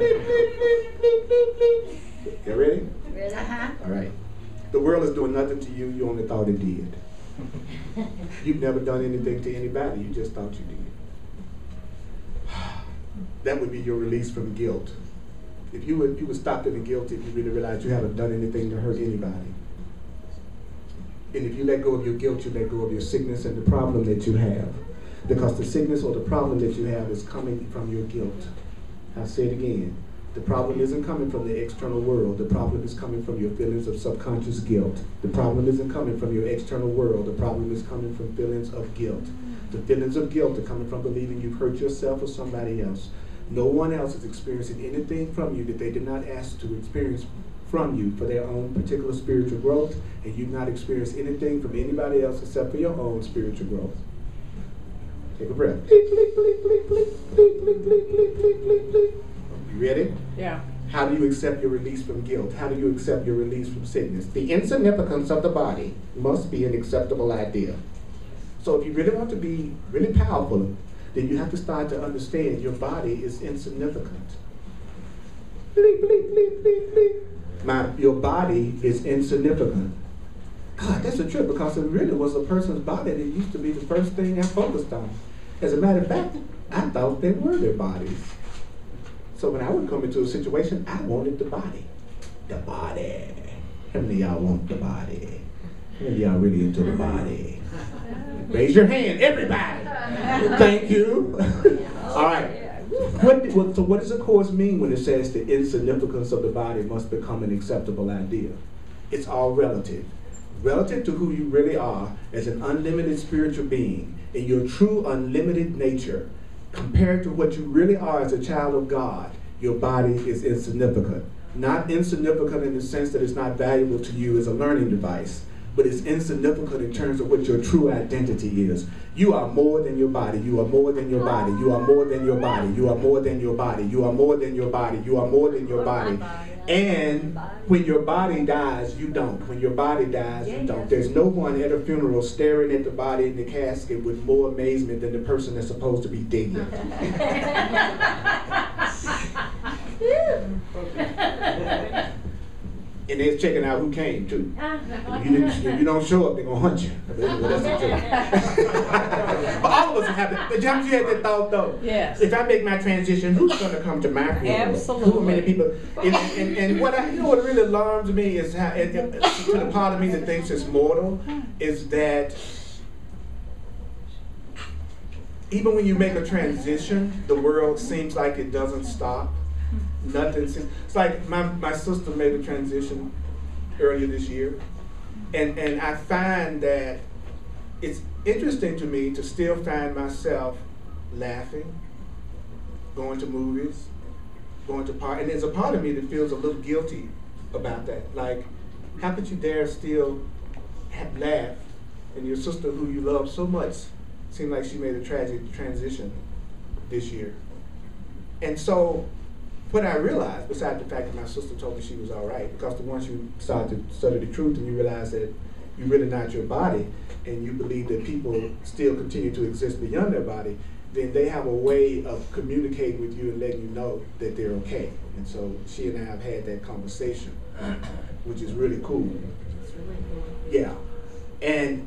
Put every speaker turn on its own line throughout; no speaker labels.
You ready?
Ready?
All right. The world is doing nothing to you. You only thought it did. You've never done anything to anybody. You just thought you did. That would be your release from guilt. If you would stop feeling guilty if you really realize you haven't done anything to hurt anybody. And if you let go of your guilt, you let go of your sickness and the problem that you have. Because the sickness or the problem that you have is coming from your guilt. I'll say it again. The problem isn't coming from the external world. The problem is coming from your feelings of subconscious guilt. The problem isn't coming from your external world. The problem is coming from feelings of guilt. The feelings of guilt are coming from believing you've hurt yourself or somebody else. No one else is experiencing anything from you that they did not ask to experience from you for their own particular spiritual growth, and you've not experienced anything from anybody else except for your own spiritual growth. Take a breath. You ready?
Yeah.
How do you accept your release from guilt? How do you accept your release from sickness? The insignificance of the body must be an acceptable idea. So if you really want to be really powerful, then you have to start to understand your body is insignificant. Your body is insignificant. God, that's a trip, because it really was a person's body that used to be the first thing I focused on. As a matter of fact, I thought they were their bodies. So when I would come into a situation, I wanted the body. The body. How many of y'all want the body? How many of y'all really into the body? Raise your hand, everybody. Thank you. All right. So what does the Course mean when it says the insignificance of the body must become an acceptable idea? It's all relative. Relative to who you really are as an unlimited spiritual being in your true unlimited nature, compared to what you really are as a child of God, your body is insignificant. Not insignificant in the sense that it's not valuable to you as a learning device, but it's insignificant in terms of what your true identity is. You are more than your body. You are more than your body. You are more than your body. You are more than your body. You are more than your body. You are more than your body. And when your body dies, you don't. When your body dies, you don't. There's no one at a funeral staring at the body in the casket with more amazement than the person that's supposed to be dead. And they're checking out who came too. If you don't show up, they're gonna hunt you. But all of us have that. But haven't you had that thought though?
Yes.
If I make my transition, who's gonna come to my funeral?
Absolutely.
Who many people? And what what really alarms me is how, to the part of me that thinks it's mortal, is that even when you make a transition, the world seems like it doesn't stop. Nothing seems. It's like my sister made a transition earlier this year, and I find that it's interesting to me to still find myself laughing, going to movies, going to parties, and there's a part of me that feels a little guilty about that. Like, how could you dare still laugh, and your sister who you love so much seemed like she made a tragic transition this year? And so what I realized, besides the fact that my sister told me she was all right, because once you start to study the truth and you realize that you're really not your body, and you believe that people still continue to exist beyond their body, then they have a way of communicating with you and letting you know that they're okay. And so she and I have had that conversation, which is really cool. Yeah. And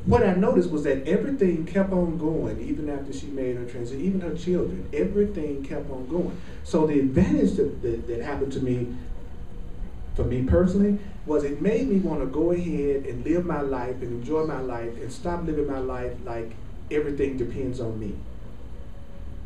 what I noticed was that everything kept on going, even after she made her transition, even her children, everything kept on going. So the advantage that happened to me, for me personally, was it made me want to go ahead and live my life and enjoy my life and stop living my life like everything depends on me.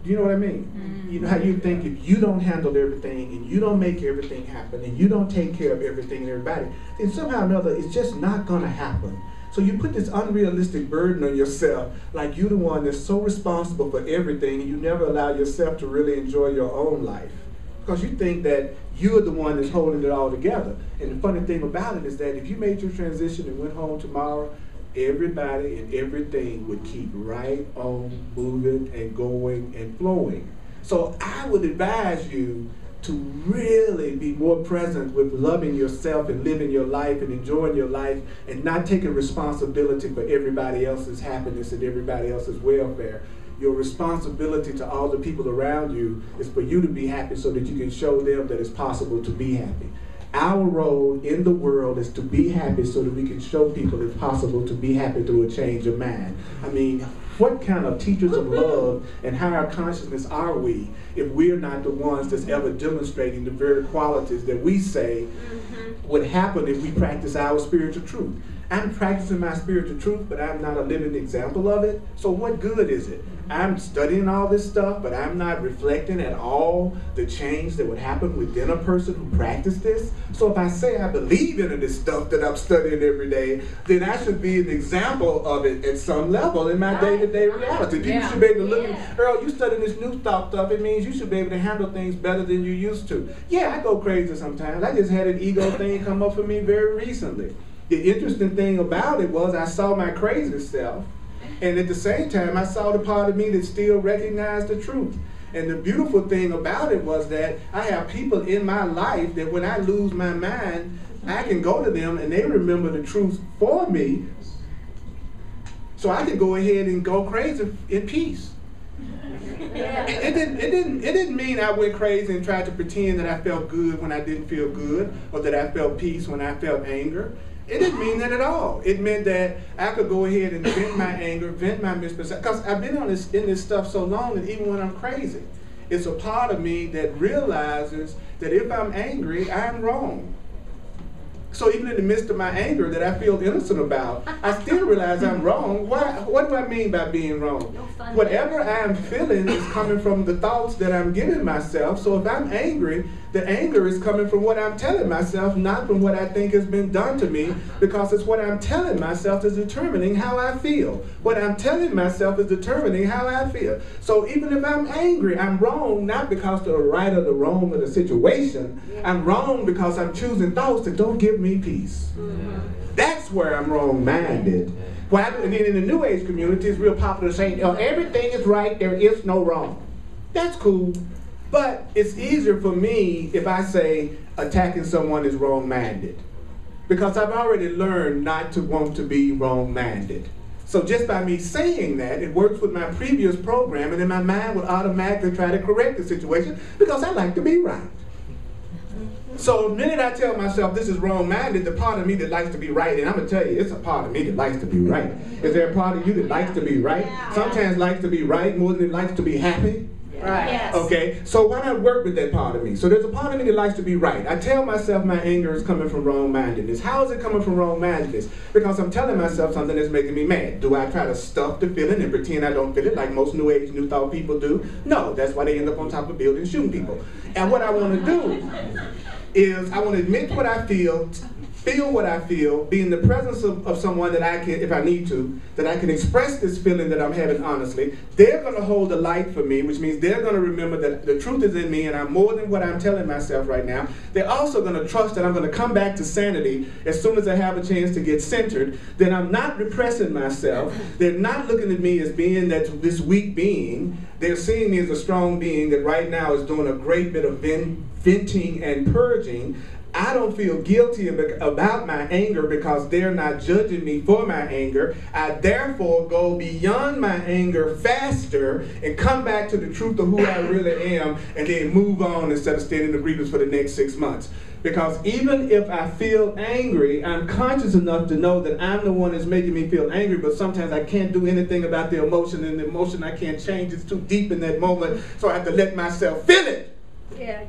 Do you know what I mean? Mm-hmm. You know how you think if you don't handle everything and you don't make everything happen and you don't take care of everything and everybody, then somehow or another it's just not going to happen. So you put this unrealistic burden on yourself, like you're the one that's so responsible for everything, and you never allow yourself to really enjoy your own life. Because you think that you're the one that's holding it all together. And the funny thing about it is that if you made your transition and went home tomorrow, everybody and everything would keep right on moving and going and flowing. So I would advise you to really be more present with loving yourself and living your life and enjoying your life and not taking responsibility for everybody else's happiness and everybody else's welfare. your responsibility to all the people around you is for you to be happy so that you can show them that it's possible to be happy. Our role in the world is to be happy so that we can show people it's possible to be happy through a change of mind. I mean, what kind of teachers of love and higher consciousness are we if we're not the ones that's ever demonstrating the very qualities that we say would happen if we practice our spiritual truth? I'm practicing my spiritual truth, but I'm not a living example of it. So what good is it? I'm studying all this stuff, but I'm not reflecting at all the change that would happen within a person who practiced this. So if I say I believe in this stuff that I'm studying every day, then I should be an example of it at some level in my day-to-day reality. People should be able to look at, Earl, you studying this new thought stuff, it means you should be able to handle things better than you used to. Yeah, I go crazy sometimes. I just had an ego thing come up for me very recently. The interesting thing about it was I saw my crazy self, and at the same time I saw the part of me that still recognized the truth. And the beautiful thing about it was that I have people in my life that when I lose my mind, I can go to them and they remember the truth for me, so I can go ahead and go crazy in peace. It didn't mean I went crazy and tried to pretend that I felt good when I didn't feel good, or that I felt peace when I felt anger. It didn't mean that at all. It meant that I could go ahead and vent my anger, vent my misperception. Because I've been in this stuff so long that even when I'm crazy, it's a part of me that realizes that if I'm angry, I'm wrong. So even in the midst of my anger that I feel innocent about, I still realize I'm wrong. What do I mean by being wrong? Whatever I'm feeling is coming from the thoughts that I'm giving myself. So if I'm angry, the anger is coming from what I'm telling myself, not from what I think has been done to me, because it's what I'm telling myself is determining how I feel. What I'm telling myself is determining how I feel. So even if I'm angry, I'm wrong, not because of the right or the wrong of the situation. I'm wrong because I'm choosing thoughts that don't give me peace. That's where I'm wrong-minded. And then in the New Age community, it's real popular saying, oh, everything is right, there is no wrong. That's cool. But it's easier for me if I say attacking someone is wrong-minded, because I've already learned not to want to be wrong-minded. So just by me saying that, it works with my previous program, and then my mind would automatically try to correct the situation because I like to be right. So the minute I tell myself this is wrong-minded, the part of me that likes to be right, and I'm going to tell you, it's a part of me that likes to be right. Is there a part of you that likes to be right? Sometimes likes to be right more than it likes to be happy?
Right. Yes.
Okay, so why not work with that part of me? So there's a part of me that likes to be right. I tell myself my anger is coming from wrong-mindedness. How is it coming from wrong-mindedness? Because I'm telling myself something that's making me mad. Do I try to stuff the feeling and pretend I don't feel it like most New Age, New Thought people do? No, that's why they end up on top of buildings shooting people. And what I want to do is I want to admit what I feel what I feel, be in the presence of someone that I can, if I need to, that I can express this feeling that I'm having honestly. They're going to hold the light for me, which means they're going to remember that the truth is in me and I'm more than what I'm telling myself right now. They're also going to trust that I'm going to come back to sanity as soon as I have a chance to get centered, that I'm not repressing myself. They're not looking at me as being this weak being. They're seeing me as a strong being that right now is doing a great bit of venting and purging. I don't feel guilty about my anger because they're not judging me for my anger. I therefore go beyond my anger faster and come back to the truth of who I really am, and then move on instead of staying in the grievance for the next 6 months. Because even if I feel angry, I'm conscious enough to know that I'm the one that's making me feel angry, but sometimes I can't do anything about the emotion, and the emotion I can't change. It's too deep in that moment, so I have to let myself feel it.
Yeah.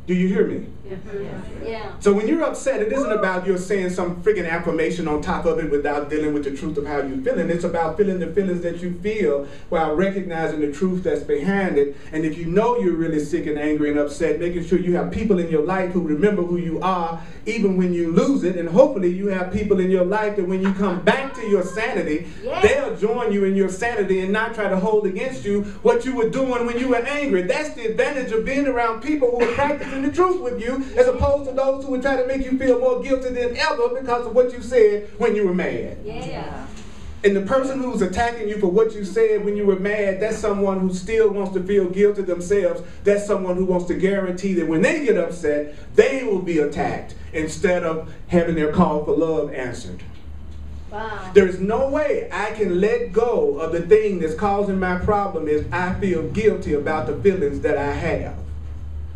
Do you hear me?
Yeah.
So when you're upset, it isn't about you're saying some friggin' affirmation on top of it without dealing with the truth of how you're feeling. It's about feeling the feelings that you feel while recognizing the truth that's behind it. And if you know you're really sick and angry and upset, making sure you have people in your life who remember who you are even when you lose it. And hopefully you have people in your life that when you come back to your sanity, they'll join you in your sanity and not try to hold against you what you were doing when you were angry. That's the advantage of being around people who are practicing the truth with you, as opposed to those who would try to make you feel more guilty than ever because of what you said when you were mad.
Yeah.
And the person who's attacking you for what you said when you were mad, that's someone who still wants to feel guilty themselves. That's someone who wants to guarantee that when they get upset, they will be attacked instead of having their call for love answered.
Wow.
There's no way I can let go of the thing that's causing my problem if I feel guilty about the feelings that I have.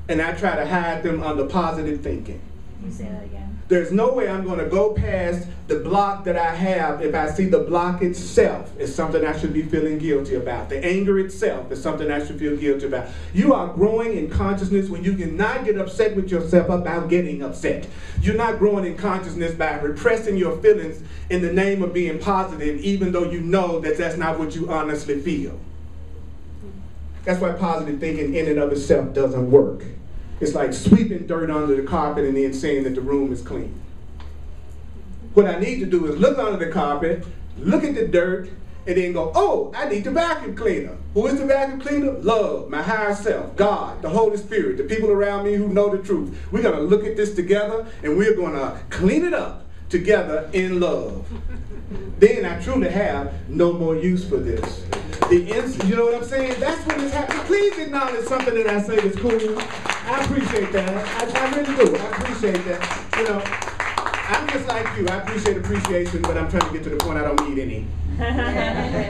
And I try to hide them under positive thinking.
Can you say that again?
There's no way I'm going to go past the block that I have if I see the block itself is something I should be feeling guilty about. The anger itself is something I should feel guilty about. You are growing in consciousness when you cannot get upset with yourself about getting upset. You're not growing in consciousness by repressing your feelings in the name of being positive, even though you know that that's not what you honestly feel. That's why positive thinking in and of itself doesn't work. It's like sweeping dirt under the carpet and then saying that the room is clean. What I need to do is look under the carpet, look at the dirt, and then go, oh, I need the vacuum cleaner. Who is the vacuum cleaner? Love, my higher self, God, the Holy Spirit, the people around me who know the truth. We're going to look at this together, and we're going to clean it up together in love. Then I truly have no more use for this. You know what I'm saying? That's when it's happening. Please acknowledge something that I say is cool. I appreciate that. I really do. I appreciate that. You know, I'm just like you. I appreciate appreciation, but I'm trying to get to the point I don't need any.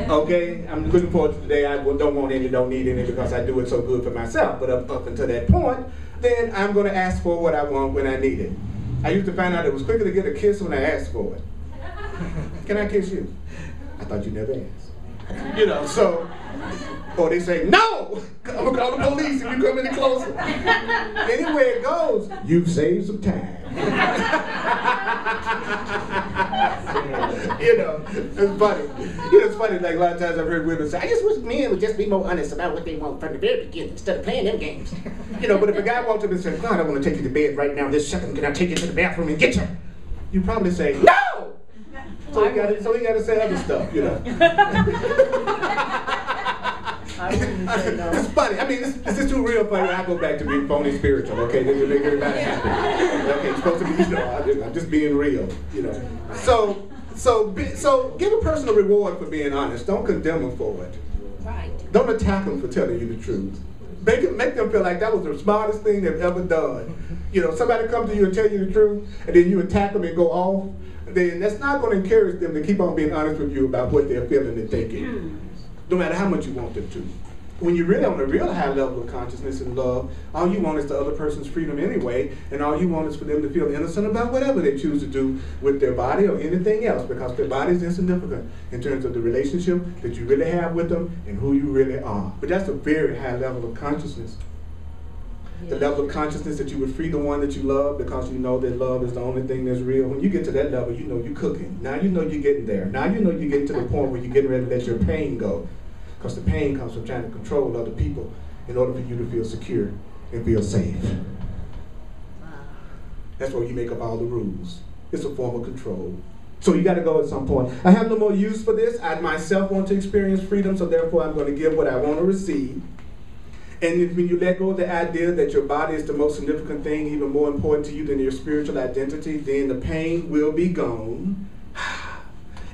Okay? I'm looking forward to the day I don't want any, don't need any, because I do it so good for myself. But up until that point, then I'm going to ask for what I want when I need it. I used to find out it was quicker to get a kiss when I asked for it. Can I kiss you? I thought you never asked. You know, so, or they say, no! I'm gonna call the police if you come any closer. Anyway it goes, you've saved some time. You know, it's funny. You know, it's funny, like a lot of times I've heard women say, I just wish men would just be more honest about what they want from the very beginning instead of playing them games. You know, but if a guy walks up and says, God, I want to take you to bed right now this second, can I take you to the bathroom and get you? You probably say, no! So he got to say other stuff, you know.
I wouldn't say no.
It's funny. I mean, this is too real funny. I go back to being phony spiritual, okay? This will make everybody happy. Okay, it's supposed to be, you know, I'm just being real, you know. So give a person a reward for being honest. Don't condemn them for it.
Right.
Don't attack them for telling you the truth. Make them feel like that was the smartest thing they've ever done. You know, somebody comes to you and tell you the truth, and then you attack them and go off, then that's not going to encourage them to keep on being honest with you about what they're feeling and thinking, no matter how much you want them to. When you're really on a real high level of consciousness and love, all you want is the other person's freedom anyway, and all you want is for them to feel innocent about whatever they choose to do with their body or anything else, because their body is insignificant in terms of the relationship that you really have with them and who you really are. But that's a very high level of consciousness. The level of consciousness that you would free the one that you love because you know that love is the only thing that's real. When you get to that level, you know you're cooking. Now you know you're getting there. Now you know you're getting to the point where you're getting ready to let your pain go. Because the pain comes from trying to control other people in order for you to feel secure and feel safe. That's why you make up all the rules. It's a form of control. So you got to go at some point. I have no more use for this. I myself want to experience freedom, so therefore I'm going to give what I want to receive. And when you let go of the idea that your body is the most significant thing, even more important to you than your spiritual identity, then the pain will be gone.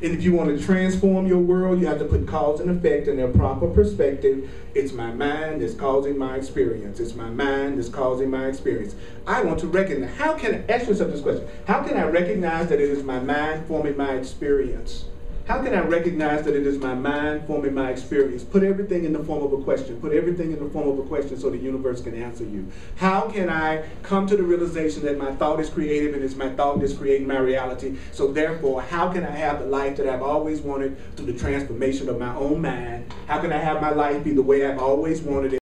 And if you want to transform your world, you have to put cause and effect in their proper perspective. It's my mind that's causing my experience. It's my mind that's causing my experience. I want to recognize, ask yourself this question, how can I recognize that it is my mind forming my experience? How can I recognize that it is my mind forming my experience? Put everything in the form of a question. Put everything in the form of a question so the universe can answer you. How can I come to the realization that my thought is creative and it's my thought that's creating my reality? So therefore, how can I have the life that I've always wanted through the transformation of my own mind? How can I have my life be the way I've always wanted it?